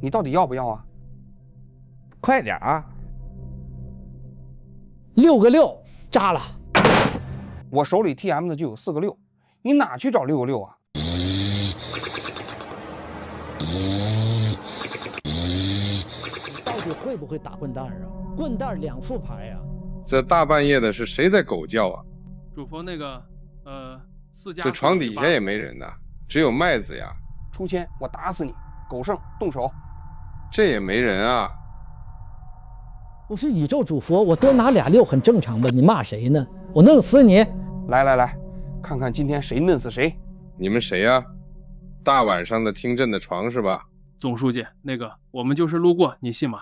你到底要不要啊？快点啊！6个6，炸了！我手里 TM 的就有4个6，你哪去找6个6啊？到底会不会打棍蛋啊？棍蛋2副牌啊！这大半夜的是谁在狗叫啊？主佛那个4加4。这床底下也没人呐，只有麦子呀。出千，我打死你！狗剩，动手！这也没人啊。我是宇宙主佛，我多拿俩6很正常吧？你骂谁呢？我弄死你！来，看看今天谁弄死谁！你们谁呀？大晚上的听朕的床是吧？总书记，那个我们就是路过，你信吗？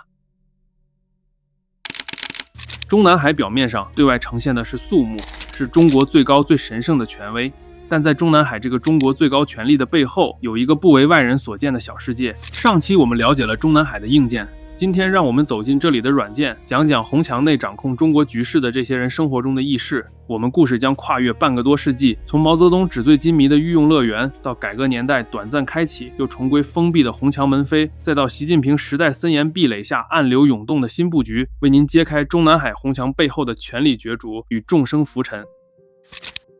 中南海表面上对外呈现的是肃穆，是中国最高最神圣的权威，但在中南海这个中国最高权力的背后，有一个不为外人所见的小世界。上期我们了解了中南海的硬件，今天让我们走进这里的软件，讲讲红墙内掌控中国局势的这些人生活中的轶事。我们故事将跨越半个多世纪，从毛泽东纸醉金迷的御用乐园，到改革年代短暂开启又重归封闭的红墙门扉，再到习近平时代森严壁垒下暗流涌动的新布局，为您揭开中南海红墙背后的权力角逐与众生浮沉。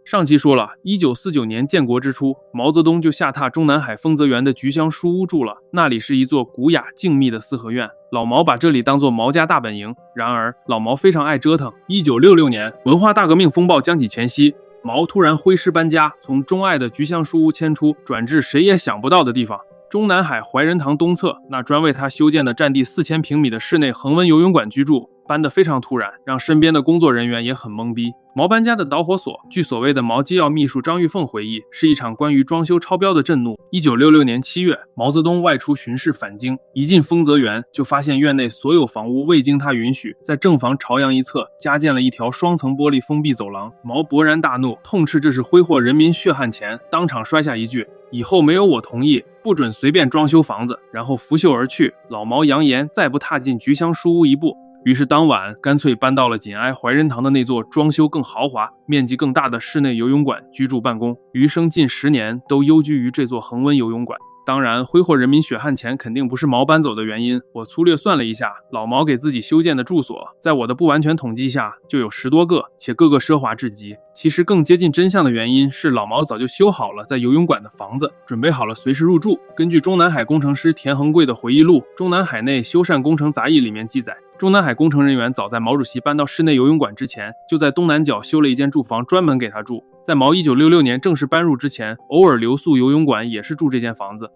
上期说了，1949年建国之初，毛泽东就下榻中南海丰泽园的菊香书屋住了。那里是一座古雅静谧的四合院，老毛把这里当作毛家大本营。然而，老毛非常爱折腾。1966年，文化大革命风暴将起前夕，毛突然挥师搬家，从钟爱的菊香书屋迁出，转至谁也想不到的地方——中南海怀仁堂东侧那专为他修建的占地4000平米的室内恒温游泳馆居住。搬得非常突然，让身边的工作人员也很懵逼。毛搬家的导火索，据所谓的毛机要秘书张玉凤回忆，是一场关于装修超标的震怒。1966年7月，毛泽东外出巡视返京，一进丰泽园，就发现院内所有房屋未经他允许，在正房朝阳一侧加建了一条双层玻璃封闭走廊。毛勃然大怒，痛斥这是挥霍人民血汗钱，当场摔下一句：“以后没有我同意，不准随便装修房子。”然后拂袖而去。老毛扬言再不踏进菊香书屋一步。于是当晚干脆搬到了紧挨怀仁堂的那座装修更豪华、面积更大的室内游泳馆居住办公，余生近10年都幽居于这座恒温游泳馆。当然，挥霍人民血汗钱肯定不是毛搬走的原因。我粗略算了一下，老毛给自己修建的住所，在我的不完全统计下，就有10多个，且个个奢华至极。其实更接近真相的原因是，老毛早就修好了在游泳馆的房子，准备好了随时入住。根据中南海工程师田恒贵的回忆录《中南海内修缮工程杂役》里面记载，中南海工程人员早在毛主席搬到室内游泳馆之前，就在东南角修了一间住房，专门给他住。在毛1966年正式搬入之前，偶尔留宿游泳馆也是住这间房子。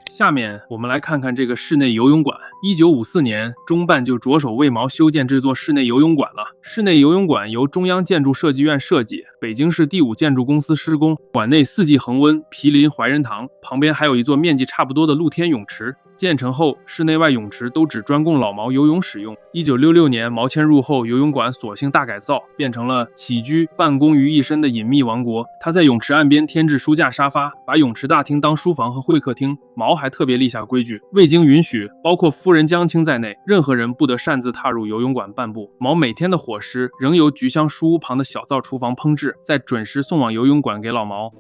下面我们来看看这个室内游泳馆。1954年，中办就着手为毛修建这座室内游泳馆了。室内游泳馆由中央建筑设计院设计，北京市第5建筑公司施工。馆内4季恒温，毗邻怀仁堂，旁边还有一座面积差不多的露天泳池。建成后，室内外泳池都只专供老毛游泳使用。1966年，毛迁入后，游泳馆索性大改造，变成了起居办公于一身的隐秘王国。他在泳池岸边添置书架沙发，把泳池大厅当书房和会客厅。毛还特别立下规矩，未经允许，包括夫人江青在内，任何人不得擅自踏入游泳馆半步。毛每天的伙食仍由菊香书屋旁的小灶厨房烹制，再准时送往游泳馆给老毛。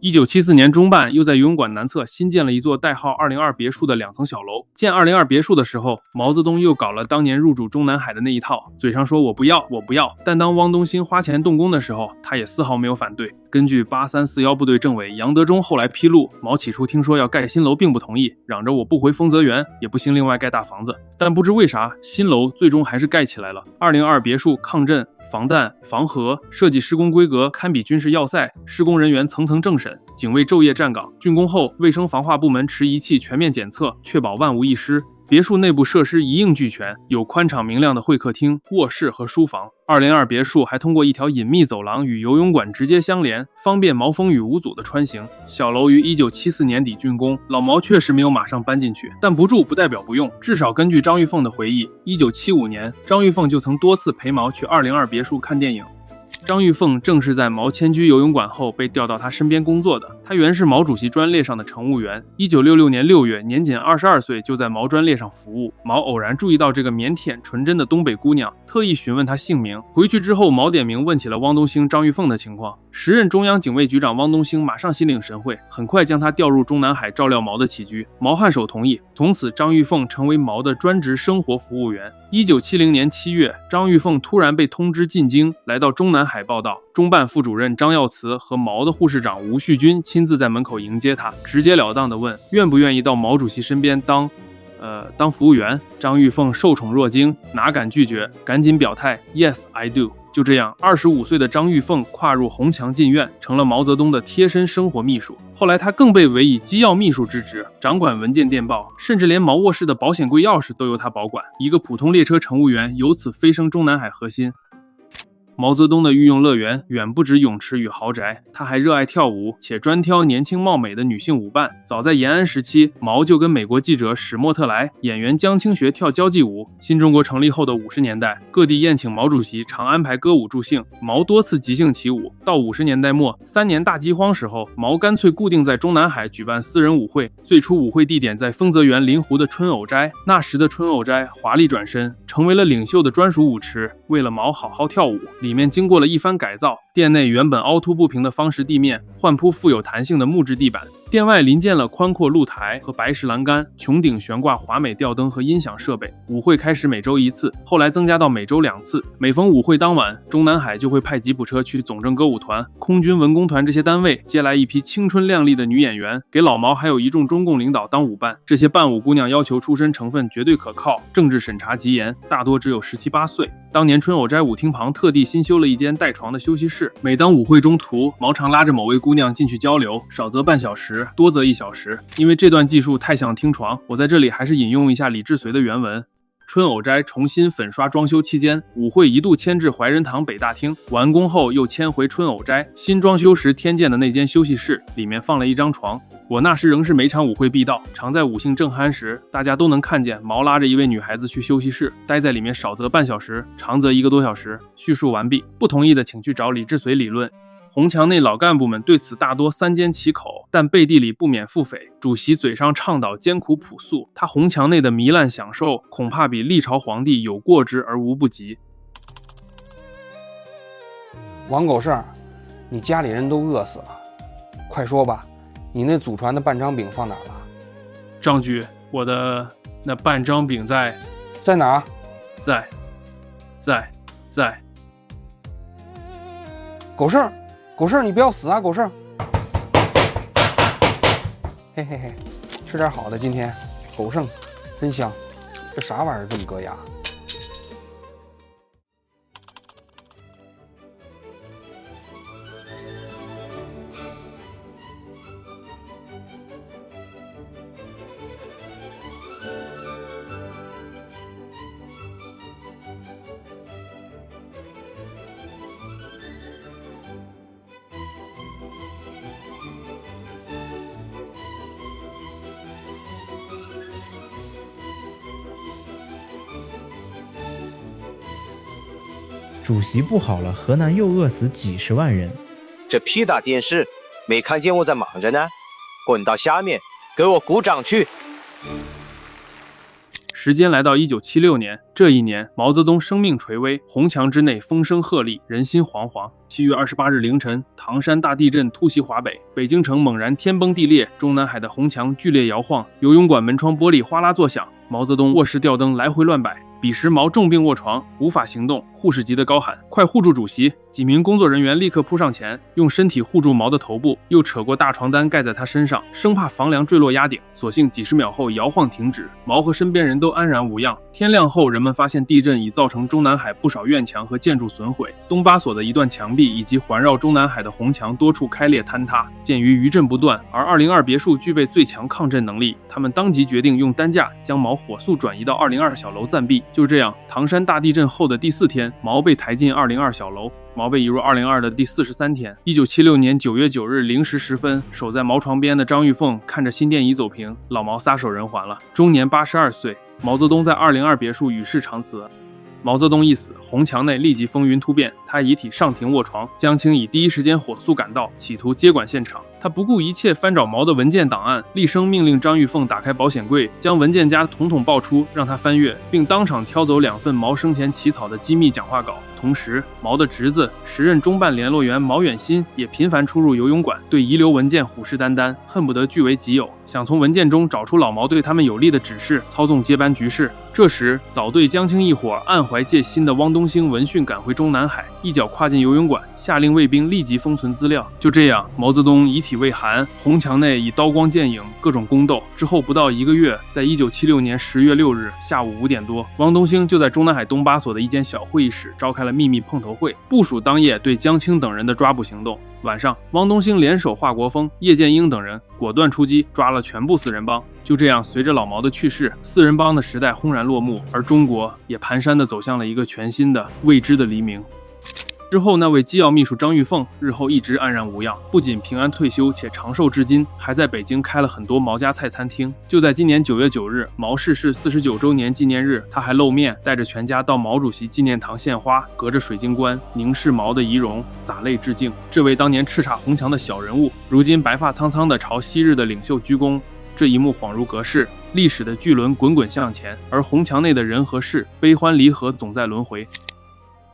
1974年，中办又在游泳馆南侧新建了一座代号202别墅的2层小楼。建202别墅的时候，毛泽东又搞了当年入主中南海的那一套，嘴上说我不要，但当汪东兴花钱动工的时候，他也丝毫没有反对。根据8341部队政委杨德忠后来披露，毛起初听说要盖新楼并不同意，嚷着我不回丰泽园，也不兴另外盖大房子。但不知为啥，新楼最终还是盖起来了。202别墅抗震、防弹、防核，设计施工规格堪比军事要塞，施工人员层层政审，警卫昼夜站岗。竣工后，卫生防化部门持仪器全面检测，确保万无一失。别墅内部设施一应俱全，有宽敞明亮的会客厅、卧室和书房。202别墅还通过一条隐秘走廊与游泳馆直接相连，方便毛风雨无阻的穿行。小楼于1974年底竣工，老毛确实没有马上搬进去，但不住不代表不用。至少根据张玉凤的回忆，1975年张玉凤就曾多次陪毛去202别墅看电影。张玉凤正是在毛迁居游泳馆后被调到他身边工作的。他原是毛主席专列上的乘务员。1966年6月，年仅22岁就在毛专列上服务。毛偶然注意到这个腼腆纯真的东北姑娘，特意询问她姓名。回去之后，毛点名问起了汪东兴、张玉凤的情况。时任中央警卫局长汪东兴马上心领神会，很快将他调入中南海照料毛的起居。毛颔首同意，从此张玉凤成为毛的专职生活服务员。1970年7月，张玉凤突然被通知进京，来到中南海报道。中办副主任张耀慈和毛的护士长吴旭军亲自在门口迎接他，直截了当地问愿不愿意到毛主席身边当服务员。张玉凤受宠若惊，哪敢拒绝，赶紧表态 Yes, I do。就这样，25岁的张玉凤跨入红墙进院，成了毛泽东的贴身生活秘书。后来，他更被委以机要秘书之职，掌管文件电报，甚至连毛卧室的保险柜钥匙都由他保管。一个普通列车乘务员由此飞升中南海核心。毛泽东的御用乐园远不止泳池与豪宅，他还热爱跳舞，且专挑年轻貌美的女性舞伴。早在延安时期，毛就跟美国记者史莫特莱、演员江青学跳交际舞。新中国成立后的50年代，各地宴请毛主席常安排歌舞助兴，毛多次即兴起舞。到50年代末，3年大饥荒时候，毛干脆固定在中南海举办私人舞会。最初舞会地点在丰泽园临湖的春藕斋，那时的春藕斋华丽转身，成为了领袖的专属舞池。为了毛好好跳舞，里面经过了一番改造，店内原本凹凸不平的方石地面换铺富有弹性的木质地板，店外临建了宽阔露台和白石栏杆，穹顶悬挂华美吊灯和音响设备。舞会开始每周1次，后来增加到每周2次。每逢舞会当晚，中南海就会派吉普车去总政歌舞团、空军文工团这些单位接来一批青春靓丽的女演员，给老毛还有一众中共领导当舞伴。这些伴舞姑娘要求出身成分绝对可靠，政治审查极严，大多只有17、18岁。当年春藕斋舞厅旁特地新修了一间带床的休息室，每当舞会中途，毛常拉着某位姑娘进去交流，少则半小时，多则1小时。因为这段技术太像听床，我在这里还是引用一下李志随的原文。春藕斋重新粉刷装修期间，舞会一度迁至怀仁堂北大厅，完工后又迁回春藕斋。新装修时添建的那间休息室，里面放了一张床。我那时仍是每场舞会必到，常在舞兴正酣时，大家都能看见毛拉着一位女孩子去休息室，待在里面少则半小时，长则1个多小时。叙述完毕，不同意的请去找李志随理论。红墙内老干部们对此大多三缄其口，但背地里不免腹诽。主席嘴上倡导艰苦朴素，他红墙内的糜烂享受，恐怕比历朝皇帝有过之而无不及。王狗剩，你家里人都饿死了，快说吧，你那祖传的半张饼放哪儿了？张局，我的那半张饼在哪？在。狗剩，你不要死啊，狗剩！嘿嘿嘿，吃点好的，今天狗剩真香，这啥玩意儿这么硌牙？主席不好了，河南又饿死几10万人。这屁大电视，没看见我在忙着呢？滚到下面，给我鼓掌去！时间来到1976年，这一年毛泽东生命垂危，红墙之内风声鹤唳，人心惶惶。7月28日凌晨，唐山大地震突袭华北，北京城猛然天崩地裂，中南海的红墙剧烈摇晃，游泳馆门窗玻璃哗啦作响，毛泽东卧室吊灯来回乱摆。彼时毛重病卧床，无法行动，护士急得高喊：“快护住主席！”几名工作人员立刻扑上前，用身体护住毛的头部，又扯过大床单盖在他身上，生怕房梁坠落压顶。所幸几10秒后摇晃停止，毛和身边人都安然无恙。天亮后，人们发现地震已造成中南海不少院墙和建筑损毁，东巴所的一段墙壁以及环绕中南海的红墙多处开裂坍塌。鉴于余震不断，而202别墅具备最强抗震能力，他们当即决定用担架将毛火速转移到202小楼暂避。就这样，唐山大地震后的第4天，毛被抬进202小楼。毛被移入202的第43天，1976年9月9日0时10分，守在毛床边的张玉凤看着心电仪走平，老毛撒手人寰了，终年82岁。毛泽东在202别墅与世长辞。毛泽东一死，洪墙内立即风云突变，他遗体上庭卧床。江青以第一时间火速赶到，企图接管现场。他不顾一切翻找毛的文件档案，厉声命令张玉凤打开保险柜，将文件夹统统爆出，让他翻阅，并当场挑走2份毛生前起草的机密讲话稿。同时，毛的侄子、时任中办联络员毛远新也频繁出入游泳馆，对遗留文件虎视眈眈，恨不得据为己有，想从文件中找出老毛对他们有利的指示，操纵接班局势。这时，早对江青一伙暗怀戒心的汪东兴闻讯赶回中南海，一脚跨进游泳馆，下令卫兵立即封存资料。就这样，毛泽东遗体未寒，红墙内以刀光剑影，各种宫斗。之后不到1个月，在1976年10月6日下午5点多，汪东兴就在中南海东巴所的一间小会议室召开了秘密碰头会，部署当夜对江青等人的抓捕行动。晚上，汪东兴联手华国锋、叶剑英等人果断出击，抓了全部四人帮。就这样，随着老毛的去世，四人帮的时代轰然落幕，而中国也蹒跚地走向了一个全新的未知的黎明。之后，那位机要秘书张玉凤日后一直安然无恙，不仅平安退休，且长寿至今，还在北京开了很多毛家菜餐厅。就在今年9月9日，毛逝世49周年纪念日，他还露面，带着全家到毛主席纪念堂献花，隔着水晶棺凝视毛的遗容，洒泪致敬。这位当年叱咤红墙的小人物，如今白发苍苍地朝昔日的领袖鞠躬。这一幕恍如隔世，历史的巨轮滚滚向前，而红墙内的人和事，悲欢离合总在轮回。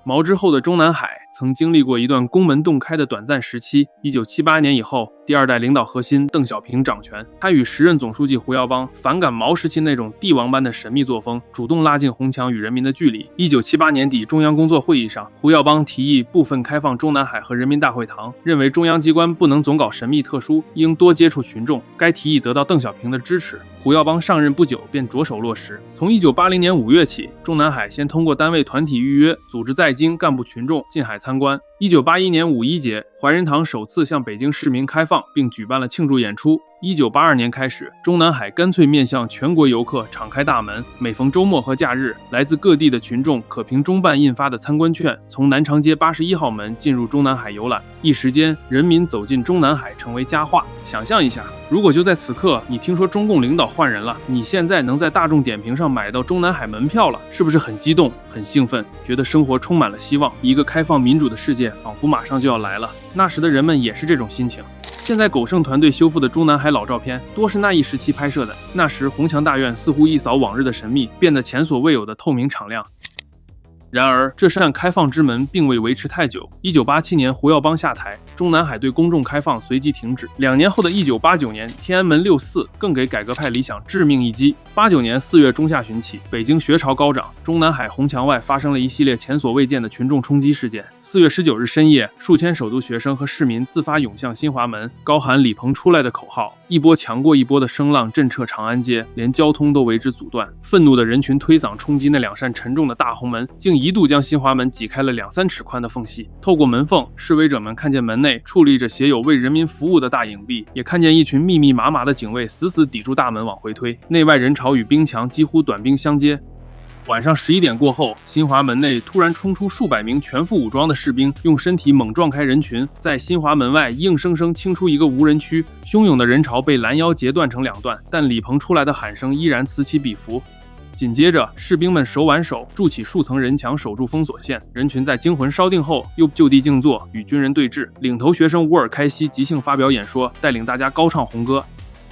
毛之后的中南海曾经历过一段宫门洞开的短暂时期。1978年以后，第2代领导核心邓小平掌权，他与时任总书记胡耀邦反感毛时期那种帝王般的神秘作风，主动拉近红墙与人民的距离。1978年底，中央工作会议上，胡耀邦提议部分开放中南海和人民大会堂，认为中央机关不能总搞神秘特殊，应多接触群众。该提议得到邓小平的支持，胡耀邦上任不久便着手落实。从1980年5月起，中南海先通过单位团体预约，组织在京干部群众进海参观。1981年5.1节，怀仁堂首次向北京市民开放，并举办了庆祝演出。1982年开始，中南海干脆面向全国游客敞开大门，每逢周末和假日，来自各地的群众可凭中办印发的参观券，从南长街81号门进入中南海游览。一时间，人民走进中南海成为佳话。想象一下，如果就在此刻，你听说中共领导换人了，你现在能在大众点评上买到中南海门票了，是不是很激动、很兴奋，觉得生活充满了希望，一个开放民主的世界仿佛马上就要来了？那时的人们也是这种心情。现在狗剩团队修复的中南海老照片，多是那一时期拍摄的。那时红墙大院似乎一扫往日的神秘，变得前所未有的透明敞亮。然而，这扇开放之门并未维持太久。1987年，胡耀邦下台，中南海对公众开放随即停止。2年后的1989年，天安门6·4更给改革派理想致命一击。89年4月中下旬起，北京学潮高涨，中南海红墙外发生了一系列前所未见的群众冲击事件。4月19日深夜，数千首都学生和市民自发涌向新华门，高喊李鹏出来的口号，一波强过一波的声浪震彻长安街，连交通都为之阻断。愤怒的人群推搡冲击那2扇沉重的大红门，竟一度将新华门挤开了2-3尺宽的缝隙。透过门缝，示威者们看见门内矗立着写有为人民服务的大影壁，也看见一群密密麻麻的警卫死死抵住大门往回推，内外人潮与兵墙几乎短兵相接。晚上11点过后，新华门内突然冲出数百名全副武装的士兵，用身体猛撞开人群，在新华门外硬生生清出一个无人区。汹涌的人潮被拦腰截断成2段，但李鹏出来的喊声依然此起彼伏。紧接着，士兵们手挽手筑起数层人墙，守住封锁线。人群在惊魂稍定后，又就地静坐，与军人对峙。领头学生乌尔开西即兴发表演说，带领大家高唱红歌。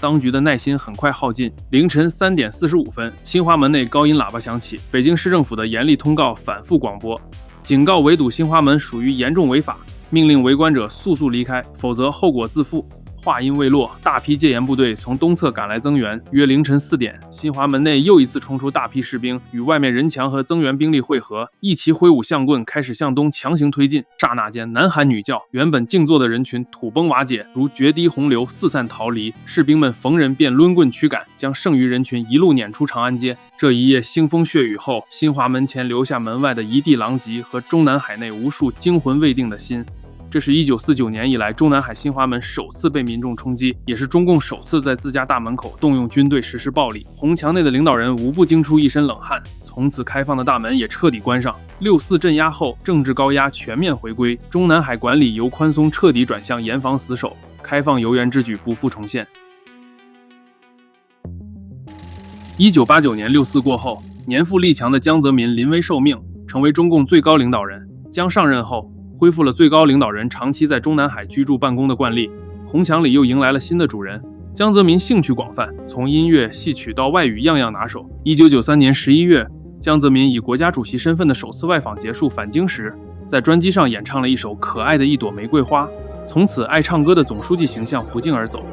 当局的耐心很快耗尽。凌晨3点45分，新华门内高音喇叭响起，北京市政府的严厉通告反复广播，警告围堵新华门属于严重违法，命令围观者速速离开，否则后果自负。话音未落，大批戒严部队从东侧赶来增援。约凌晨4点，新华门内又一次冲出大批士兵，与外面人墙和增援兵力会合，一齐挥舞相棍，开始向东强行推进。刹那间，男喊女叫，原本静坐的人群土崩瓦解，如决堤洪流，四散逃离。士兵们逢人便抡棍驱赶，将剩余人群一路撵出长安街。这一夜腥风血雨后，新华门前留下门外的一地狼藉和中南海内无数惊魂未定的心。这是1949年以来中南海新华门首次被民众冲击，也是中共首次在自家大门口动用军队实施暴力。红墙内的领导人无不惊出一身冷汗，从此开放的大门也彻底关上。6·4镇压后，政治高压全面回归，中南海管理由宽松彻底转向严防死守，开放游园之举不复重现。1989年6·4过后，年富力强的江泽民临危受命，成为中共最高领导人。江上任后，恢复了最高领导人长期在中南海居住办公的惯例，红墙里又迎来了新的主人。江泽民兴趣广泛，从音乐、戏曲到外语样样拿手。1993年11月，江泽民以国家主席身份的首次外访结束返京时，在专机上演唱了一首《可爱的一朵玫瑰花》，从此爱唱歌的总书记形象不胫而走。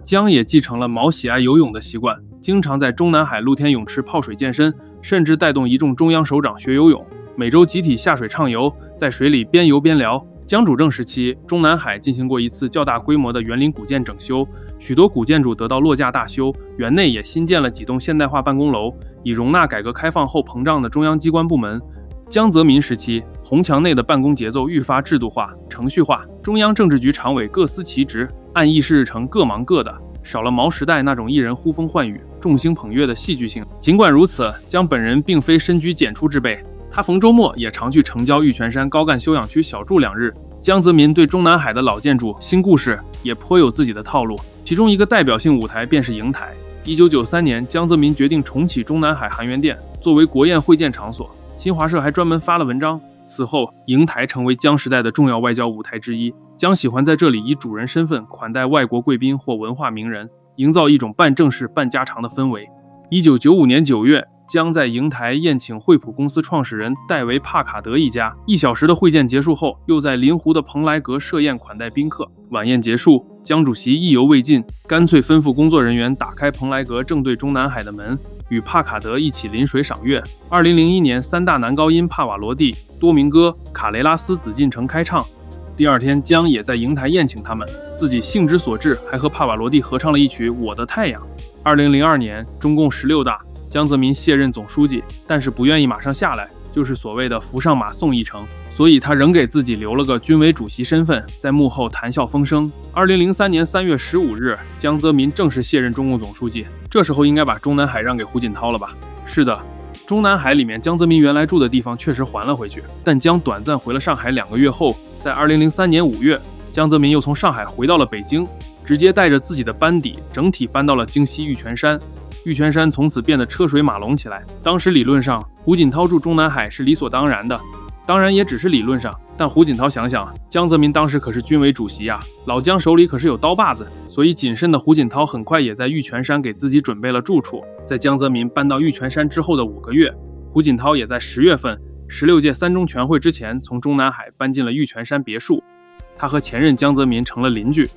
江也继承了毛喜爱游泳的习惯，经常在中南海露天泳池泡水健身，甚至带动一众中央首长学游泳，每周集体下水畅游，在水里边游边聊。江主政时期，中南海进行过一次较大规模的园林古建整修，许多古建筑得到落架大修，园内也新建了几栋现代化办公楼，以容纳改革开放后膨胀的中央机关部门。江泽民时期，红墙内的办公节奏愈发制度化、程序化，中央政治局常委各司其职，按议事日程各忙各的，少了毛时代那种一人呼风唤雨、众星捧月的戏剧性。尽管如此，江本人并非深居简出之辈，他逢周末也常去城郊玉泉山高干休养区小住2日。江泽民对中南海的老建筑、新故事也颇有自己的套路，其中一个代表性舞台便是瀛台。1993年，江泽民决定重启中南海含元殿，作为国宴会见场所。新华社还专门发了文章。此后，瀛台成为江时代的重要外交舞台之一。江喜欢在这里以主人身份款待外国贵宾或文化名人，营造一种半正式半家常的氛围。1995年9月，江在瀛台宴请惠普公司创始人戴维·帕卡德一家，1小时的会见结束后，又在临湖的蓬莱阁设宴款待宾客。晚宴结束，江主席意犹未尽，干脆吩咐工作人员打开蓬莱阁正对中南海的门，与帕卡德一起临水赏月。2001年，3大男高音帕瓦罗蒂、多明戈、卡雷拉斯紫禁城开唱。第二天，江也在瀛台宴请他们，自己兴之所至，还和帕瓦罗蒂合唱了一曲《我的太阳》。2002年，中共16大，江泽民卸任总书记，但是不愿意马上下来，就是所谓的扶上马送一程，所以他仍给自己留了个军委主席身份，在幕后谈笑风生。2003年3月15日，江泽民正式卸任中共总书记，这时候应该把中南海让给胡锦涛了吧？是的，中南海里面江泽民原来住的地方确实还了回去，但江短暂回了上海2个月后，在2003年5月，江泽民又从上海回到了北京，直接带着自己的班底整体搬到了京西玉泉山。玉泉山从此变得车水马龙起来。当时理论上，胡锦涛住中南海是理所当然的，当然也只是理论上。但胡锦涛想想，江泽民当时可是军委主席啊，老江手里可是有刀把子，所以谨慎的胡锦涛很快也在玉泉山给自己准备了住处。在江泽民搬到玉泉山之后的5个月，胡锦涛也在10月份16届3中全会之前从中南海搬进了玉泉山别墅，他和前任江泽民成了邻居。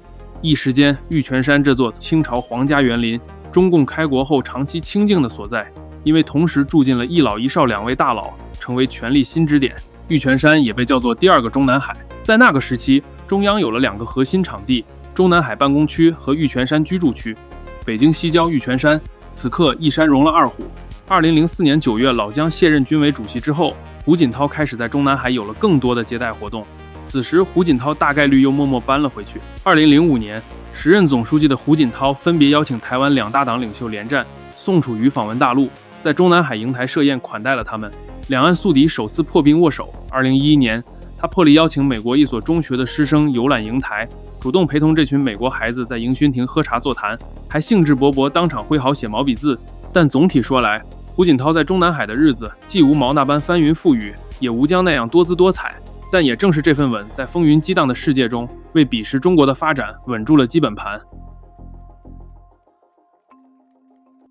一时间，玉泉山这座清朝皇家园林，中共开国后长期清静的所在，因为同时住进了一老一少2位大佬，成为权力新支点。玉泉山也被叫做第2个中南海。在那个时期，中央有了2个核心场地，中南海办公区和玉泉山居住区。北京西郊玉泉山，此刻一山容了2虎。2004年9月，老江卸任军委主席之后，胡锦涛开始在中南海有了更多的接待活动。此时，胡锦涛大概率又默默搬了回去。2005年，时任总书记的胡锦涛分别邀请台湾2大党领袖连战、宋楚瑜访问大陆，在中南海瀛台设宴款待了他们，两岸宿敌首次破冰握手。2011年，他破例邀请美国一所中学的师生游览瀛台，主动陪同这群美国孩子在迎勋亭喝茶座谈，还兴致勃勃当场挥毫写毛笔字。但总体说来，胡锦涛在中南海的日子既无毛那般翻云覆雨，也无江那样多姿多彩。但也正是这份稳，在风云激荡的世界中，为彼时中国的发展稳住了基本盘。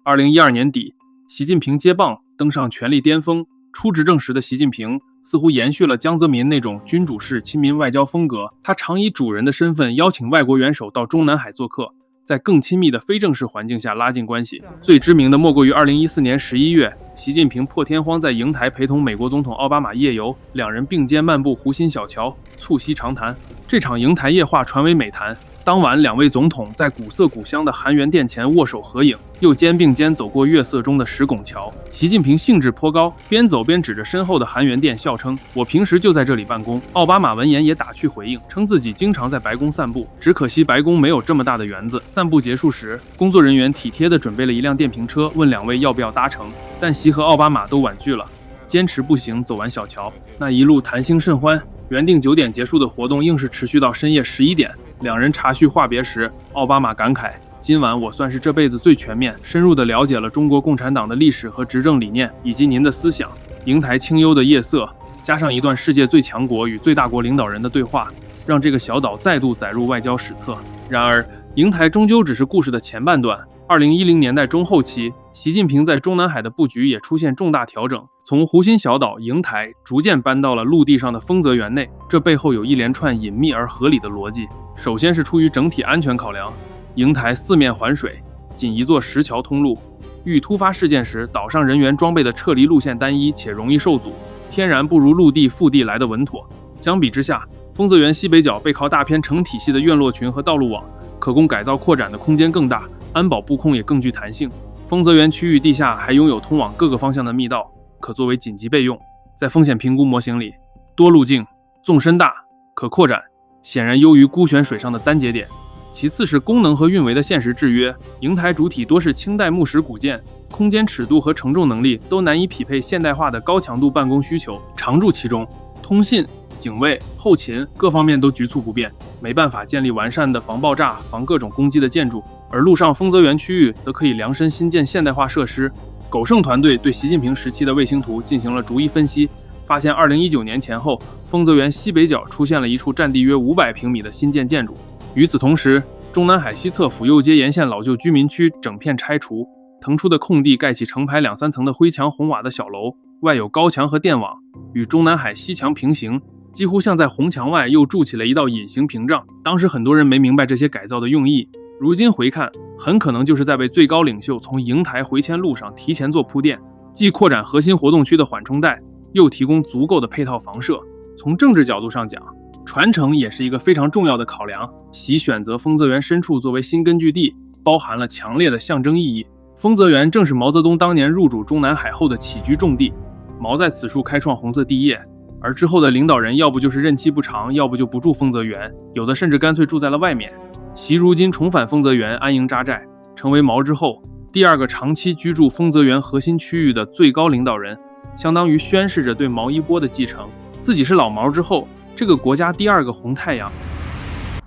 2012年底，习近平接棒登上权力巅峰。初执政时的习近平似乎延续了江泽民那种君主式亲民外交风格，他常以主人的身份邀请外国元首到中南海做客，在更亲密的非正式环境下拉近关系。最知名的莫过于2014年11月，习近平破天荒在瀛台陪同美国总统奥巴马夜游，两人并肩漫步湖心小桥，促膝长谈。这场瀛台夜话传为美谈，当晚，两位总统在古色古香的含元殿前握手合影，又肩并肩走过月色中的石拱桥。习近平兴致颇高，边走边指着身后的含元殿笑称：“我平时就在这里办公。”奥巴马闻言也打趣回应，称自己经常在白宫散步，只可惜白宫没有这么大的园子。散步结束时，工作人员体贴地准备了一辆电瓶车，问两位要不要搭乘，但习和奥巴马都婉拒了，坚持步行走完小桥。那一路谈兴甚欢，原定9点结束的活动硬是持续到深夜11点。两人茶叙话别时，奥巴马感慨：“今晚我算是这辈子最全面、深入地了解了中国共产党的历史和执政理念，以及您的思想。”瀛台清幽的夜色，加上一段世界最强国与最大国领导人的对话，让这个小岛再度载入外交史册。然而，瀛台终究只是故事的前半段。2010年代中后期，习近平在中南海的布局也出现重大调整，从湖心小岛瀛台逐渐搬到了陆地上的丰泽园内。这背后有一连串隐秘而合理的逻辑。首先是出于整体安全考量，瀛台四面环水，仅一座石桥通路，遇突发事件时，岛上人员装备的撤离路线单一且容易受阻，天然不如陆地腹地来的稳妥。相比之下，丰泽园西北角背靠大片成体系的院落群和道路网，可供改造扩展的空间更大，安保布控也更具弹性。丰泽园区域地下还拥有通往各个方向的密道，可作为紧急备用。在风险评估模型里，多路径、纵深大、可扩展，显然优于孤悬水上的单节点。其次是功能和运维的现实制约，瀛台主体多是清代木石古建，空间尺度和承重能力都难以匹配现代化的高强度办公需求，常驻其中，通信、警卫、后勤各方面都局促不便，没办法建立完善的防爆炸、防各种攻击的建筑。而陆上丰泽园区域则可以量身新建现代化设施。苟胜团队对习近平时期的卫星图进行了逐一分析，发现2019年前后，丰泽园西北角出现了一处占地约500平米的新建建筑。与此同时，中南海西侧府右街沿线老旧居民区整片拆除，腾出的空地盖起成排2、3层的灰墙红瓦的小楼，外有高墙和电网，与中南海西墙平行，几乎像在红墙外又筑起了一道隐形屏障。当时很多人没明白这些改造的用意，如今回看，很可能就是在为最高领袖从瀛台回迁路上提前做铺垫，既扩展核心活动区的缓冲带，又提供足够的配套房舍。从政治角度上讲，传承也是一个非常重要的考量。习选择丰泽园深处作为新根据地，包含了强烈的象征意义。丰泽园正是毛泽东当年入主中南海后的起居重地，毛在此处开创红色地业，而之后的领导人要不就是任期不长，要不就不住丰泽园，有的甚至干脆住在了外面。习如今重返丰泽园安营扎寨，成为毛之后第2个长期居住丰泽园核心区域的最高领导人，相当于宣示着对毛一波的继承。自己是老毛之后，这个国家第2个红太阳。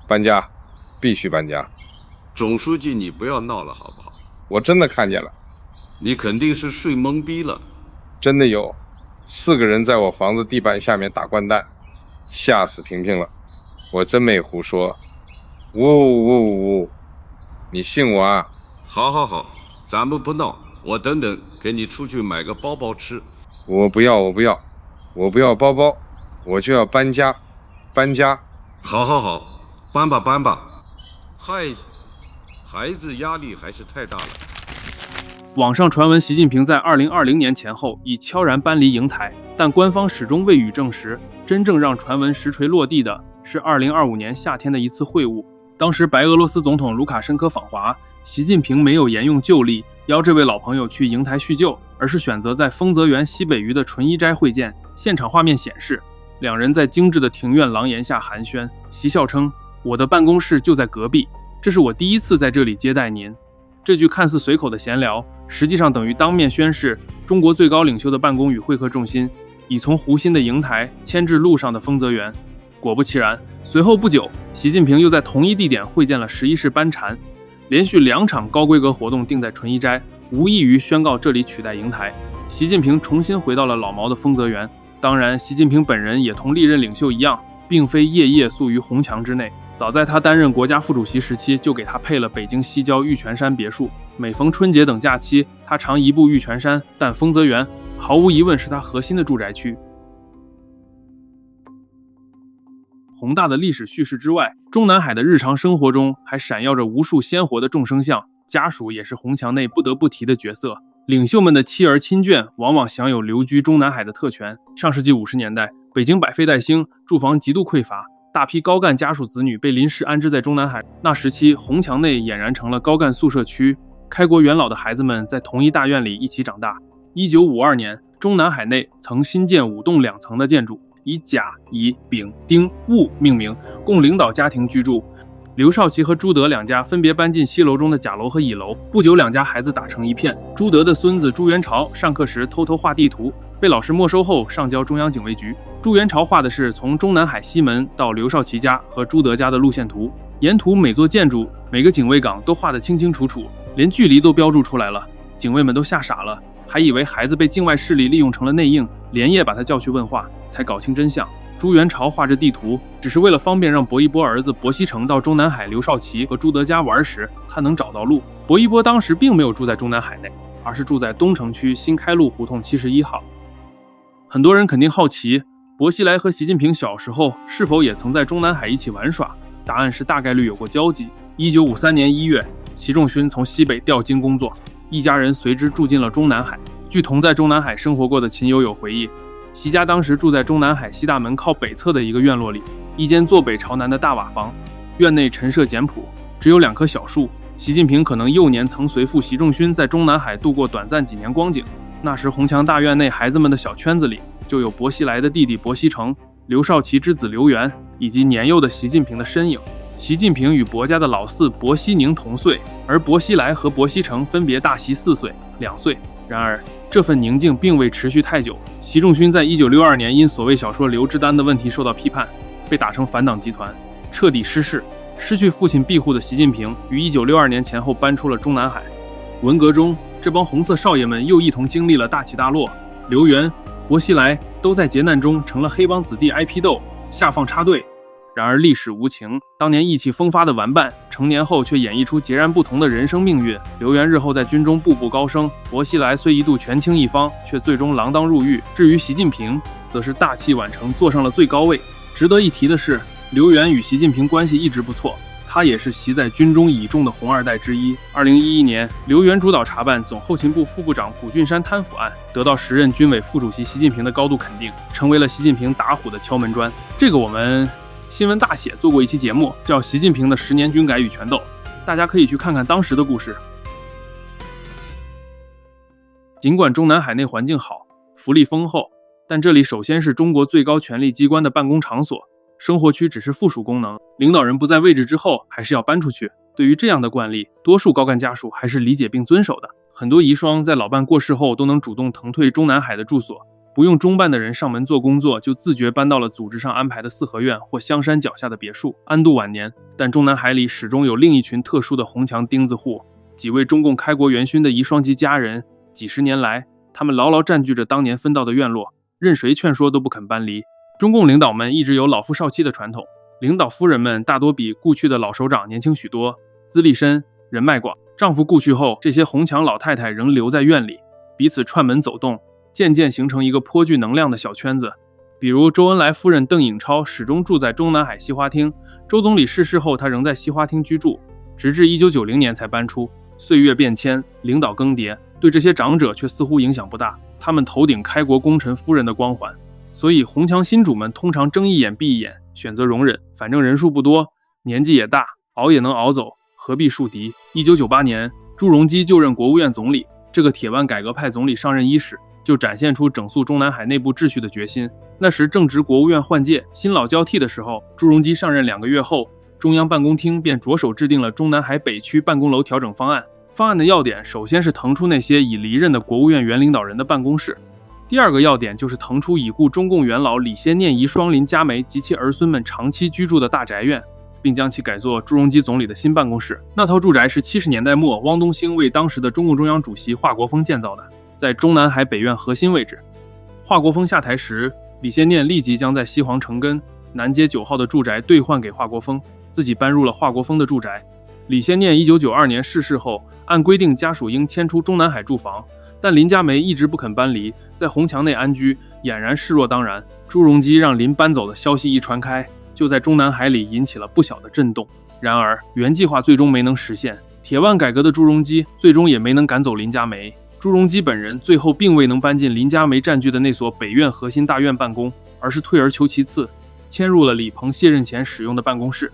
搬家，必须搬家。总书记，你不要闹了好不好？我真的看见了。你肯定是睡懵逼了。真的有4个人在我房子地板下面打掼蛋，吓死萍萍了。我真没胡说。呜呜呜！你信我啊？好好好，咱们不闹，我等等给你出去买个包包吃。我不要包包，我就要搬家，搬家。好好好，搬吧搬吧。孩子压力还是太大了。网上传闻习近平在2020年前后已悄然搬离瀛台，但官方始终未予证实。真正让传闻实锤落地的是2025年夏天的一次会晤。当时白俄罗斯总统卢卡申科访华，习近平没有沿用旧例邀这位老朋友去瀛台叙旧，而是选择在丰泽园西北隅的纯一斋会见。现场画面显示，两人在精致的庭院廊檐下寒暄。习笑称：“我的办公室就在隔壁，这是我第一次在这里接待您。”这句看似随口的闲聊，实际上等于当面宣示中国最高领袖的办公与会客重心已从湖心的瀛台迁至陆上的丰泽园。果不其然，随后不久，习近平又在同一地点会见了11世班禅，连续2场高规格活动定在纯一斋，无异于宣告这里取代瀛台。习近平重新回到了老毛的丰泽园。当然，习近平本人也同历任领袖一样，并非夜夜宿于红墙之内。早在他担任国家副主席时期，就给他配了北京西郊玉泉山别墅。每逢春节等假期，他常移步玉泉山，但丰泽园毫无疑问是他核心的住宅区。宏大的历史叙事之外，中南海的日常生活中还闪耀着无数鲜活的众生相，家属也是红墙内不得不提的角色。领袖们的妻儿亲眷往往享有留居中南海的特权。上世纪50年代，北京百废待兴，住房极度匮乏，大批高干家属子女被临时安置在中南海。那时期，红墙内俨然成了高干宿舍区，开国元老的孩子们在同一大院里一起长大。1952年，中南海内曾新建5栋2层的建筑，以甲、乙、丙、丁、戊命名，供领导家庭居住。刘少奇和朱德两家分别搬进西楼中的甲楼和乙楼，不久两家孩子打成一片。朱德的孙子朱元朝上课时偷偷画地图，被老师没收后上交中央警卫局。朱元朝画的是从中南海西门到刘少奇家和朱德家的路线图，沿途每座建筑、每个警卫岗都画得清清楚楚，连距离都标注出来了。警卫们都吓傻了，还以为孩子被境外势力利用成了内应，连夜把他叫去问话，才搞清真相。朱元朝画着地图，只是为了方便让薄一波儿子薄熙成到中南海刘少奇和朱德家玩时，他能找到路。薄一波当时并没有住在中南海内，而是住在东城区新开路胡同71号。很多人肯定好奇，薄熙来和习近平小时候是否也曾在中南海一起玩耍？答案是大概率有过交集。1953年1月，习仲勋从西北调京工作，一家人随之住进了中南海。据同在中南海生活过的秦友友回忆，习家当时住在中南海西大门靠北侧的一个院落里，一间坐北朝南的大瓦房，院内陈设简朴，只有2棵小树。习近平可能幼年曾随父习仲勋在中南海度过短暂几年光景。那时红墙大院内孩子们的小圈子里，就有薄熙来的弟弟薄熙成、刘少奇之子刘源以及年幼的习近平的身影。习近平与薄家的老四薄熙宁同岁，而薄熙来和薄熙成分别大习4岁、2岁。然而这份宁静并未持续太久。习仲勋在1962年因所谓小说刘志丹的问题受到批判，被打成反党集团，彻底失势。失去父亲庇护的习近平于1962年前后搬出了中南海。文革中，这帮红色少爷们又一同经历了大起大落，刘源、薄熙来都在劫难中成了黑帮子弟挨批斗，下放插队。然而历史无情，当年意气风发的玩伴，成年后却演绎出截然不同的人生命运。刘源日后在军中步步高升，薄熙来虽一度权倾一方，却最终锒铛入狱。至于习近平，则是大器晚成，坐上了最高位。值得一提的是，刘源与习近平关系一直不错，他也是习在军中倚重的红二代之一。2011年，刘源主导查办总后勤部副部长谷俊山贪腐案，得到时任军委副主席习近平的高度肯定，成为了习近平打虎的敲门砖。这个我们新闻大写做过一期节目，叫《习近平的10年军改与权斗》，大家可以去看看当时的故事。尽管中南海内环境好，福利丰厚，但这里首先是中国最高权力机关的办公场所，生活区只是附属功能，领导人不在位置之后还是要搬出去。对于这样的惯例，多数高干家属还是理解并遵守的。很多遗孀在老伴过世后都能主动腾退中南海的住所，不用中办的人上门做工作，就自觉搬到了组织上安排的四合院或香山脚下的别墅，安度晚年。但中南海里始终有另一群特殊的红墙钉子户，几位中共开国元勋的遗孀及家人，几十年来，他们牢牢占据着当年分到的院落，任谁劝说都不肯搬离。中共领导们一直有老夫少妻的传统，领导夫人们大多比故去的老首长年轻许多，资历深，人脉广。丈夫故去后，这些红墙老太太仍留在院里，彼此串门走动，渐渐形成一个颇具能量的小圈子。比如周恩来夫人邓颖超始终住在中南海西花厅，周总理逝世后，她仍在西花厅居住，直至1990年才搬出。岁月变迁，领导更迭，对这些长者却似乎影响不大，他们头顶开国功臣夫人的光环。所以红墙新主们通常睁一眼闭一眼，选择容忍，反正人数不多，年纪也大，熬也能熬走，何必树敌。1998年，朱镕基就任国务院总理，这个铁腕改革派总理上任伊始，就展现出整肃中南海内部秩序的决心。那时正值国务院换届，新老交替的时候，朱镕基上任2个月后，中央办公厅便着手制定了中南海北区办公楼调整方案。方案的要点，首先是腾出那些已离任的国务院原领导人的办公室，第二个要点就是腾出已故中共元老李先念遗孀林佳梅及其儿孙们长期居住的大宅院，并将其改作朱镕基总理的新办公室。那套住宅是70年代末汪东兴为当时的中共中央主席华国锋建造的，在中南海北院核心位置。华国锋下台时，李先念立即将在西皇城根南街9号的住宅兑换给华国锋，自己搬入了华国锋的住宅。李先念1992年逝世后，按规定家属应迁出中南海住房，但林佳梅一直不肯搬离，在红墙内安居，俨然视若当然。朱镕基让林搬走的消息一传开，就在中南海里引起了不小的震动。然而原计划最终没能实现，铁腕改革的朱镕基最终也没能赶走林佳梅。朱镕基本人最后并未能搬进林佳梅占据的那所北院核心大院办公，而是退而求其次，迁入了李鹏卸任前使用的办公室。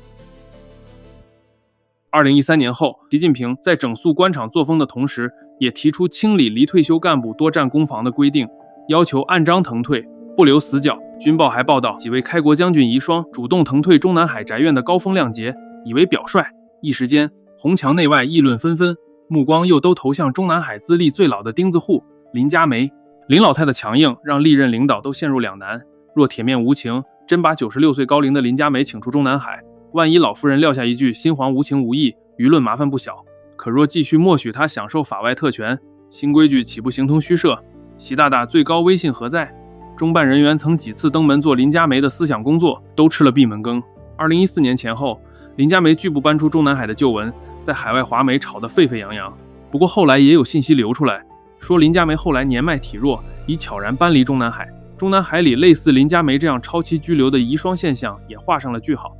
2013年后，习近平在整肃官场作风的同时，也提出清理离退休干部多占公房的规定，要求按章腾退，不留死角。军报还报道，几位开国将军遗孀主动腾退中南海宅院的高风亮节，以为表率。一时间，红墙内外议论纷纷，目光又都投向中南海资历最老的钉子户林佳梅。林老太的强硬让历任领导都陷入两难，若铁面无情，真把96岁高龄的林佳梅请出中南海，万一老夫人撂下一句新皇无情无义，舆论麻烦不小。可若继续默许他享受法外特权，新规矩岂不形同虚设？习大大最高威信何在？中办人员曾几次登门做林佳梅的思想工作，都吃了闭门羹。2014年前后，林佳梅拒不搬出中南海的旧闻，在海外华媒炒得沸沸扬扬。不过后来也有信息流出来，说林佳梅后来年迈体弱，已悄然搬离中南海。中南海里类似林佳梅这样超期居留的遗孀现象也画上了句号。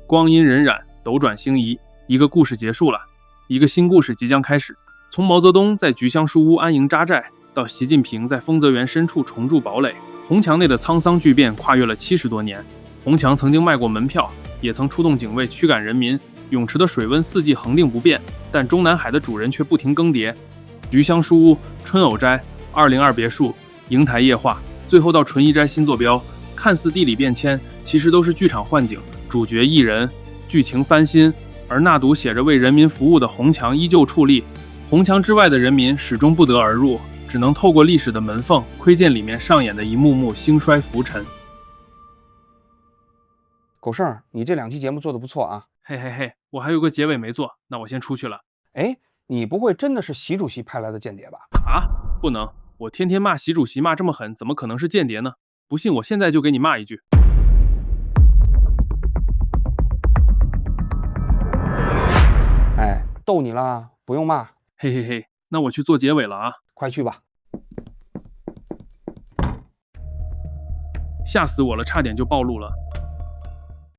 光阴荏苒，斗转星移，一个故事结束了，一个新故事即将开始。从毛泽东在菊香书屋安营扎寨，到习近平在丰泽园深处重筑堡垒，红墙内的沧桑巨变跨越了70多年。红墙曾经卖过门票，也曾出动警卫驱赶人民，泳池的水温4季恒定不变，但中南海的主人却不停更迭。菊香书屋、春藕斋、202别墅、瀛台夜话，最后到纯一斋新坐标，看似地理变迁，其实都是剧场换景，主角异人，剧情翻新。而那堵写着为人民服务的红墙依旧矗立，红墙之外的人民始终不得而入，只能透过历史的门缝窥见里面上演的一幕幕兴衰浮沉。狗剩儿，你这2期节目做得不错啊！嘿嘿嘿，我还有个结尾没做，那我先出去了。哎，你不会真的是习主席派来的间谍吧？啊，不能，我天天骂习主席骂这么狠，怎么可能是间谍呢？不信我现在就给你骂一句。哎，逗你了，不用骂。嘿嘿嘿，那我去做结尾了啊！快去吧。吓死我了，差点就暴露了。